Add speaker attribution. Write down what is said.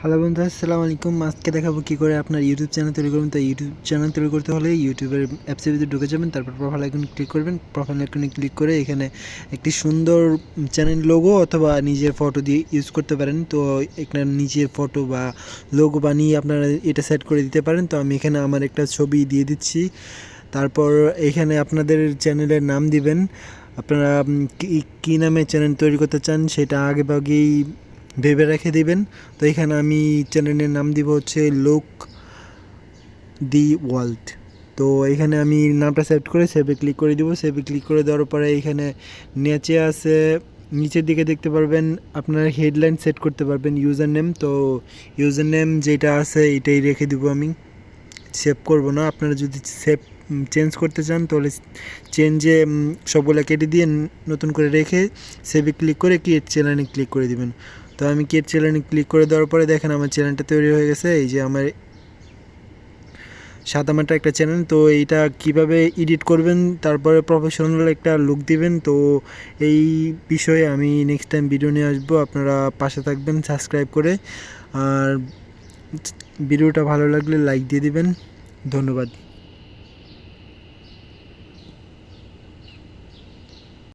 Speaker 1: Hello বন্ধুরা, আসসালামু আলাইকুম। আজকে দেখাবো কী করে আপনার ইউটিউব চ্যানেল তৈরি করবেন। তো ইউটিউব চ্যানেল তৈরি করতে হলে ইউটিউবের অ্যাপসের ভিতরে ঢুকে যাবেন, তারপর প্রোফাইল আইকনে ক্লিক করবেন। প্রোফাইল আইকনে ক্লিক করে এখানে একটি সুন্দর চ্যানেল লোগো অথবা নিজের ফটো দিয়ে ইউজ করতে পারেন। তো এখানে নিজের ফটো বা লোগো বানিয়ে আপনারা এটা সেট করে দিতে পারেন। তো আমি এখানে আমার একটা ছবি দিয়ে দিচ্ছি। তারপর এখানে আপনাদের চ্যানেলের নাম দিবেন। আপনারা কী নামে চ্যানেল তৈরি করতে চান সেটা আগেভাগেই ভেবে রেখে দিবেন। তো এখানে আমি চ্যানেলের নাম দিব হচ্ছে লুক দি ওয়ার্ল্ড। তো এখানে আমি নামটা সেভ করে সেভে ক্লিক করে দিব। সেভে ক্লিক করে দেওয়ার পরে এখানে নিচে আছে, নিচের দিকে দেখতে পারবেন আপনারা হেডলাইন সেট করতে পারবেন, ইউজার নেম। তো ইউজার নেম যেটা আছে এটাই রেখে দিব, আমি সেভ করব না। আপনারা যদি সেভ চেঞ্জ করতে চান তাহলে চেঞ্জে সবগুলো কেটে দিয়ে নতুন করে রেখে সেভে ক্লিক করে ক্রিয়েট চ্যানেলে ক্লিক করে দিবেন। তো আমি ক্রিয়েট চ্যানেলে ক্লিক করে দেওয়ার পরে দেখেন আমার চ্যানেলটা তৈরি হয়ে গেছে। এই যে আমার সাদামাটা একটা চ্যানেল। তো এইটা কিভাবে এডিট করবেন, তারপরে প্রফেশনাল একটা লুক দিবেন, তো এই বিষয়ে আমি নেক্সট টাইম ভিডিও নিয়ে আসবো। আপনারা পাশে থাকবেন সাবস্ক্রাইব করে। আর ভিডিওটা ভালো লাগলে লাইক দিয়ে দিবেন। ধন্যবাদ।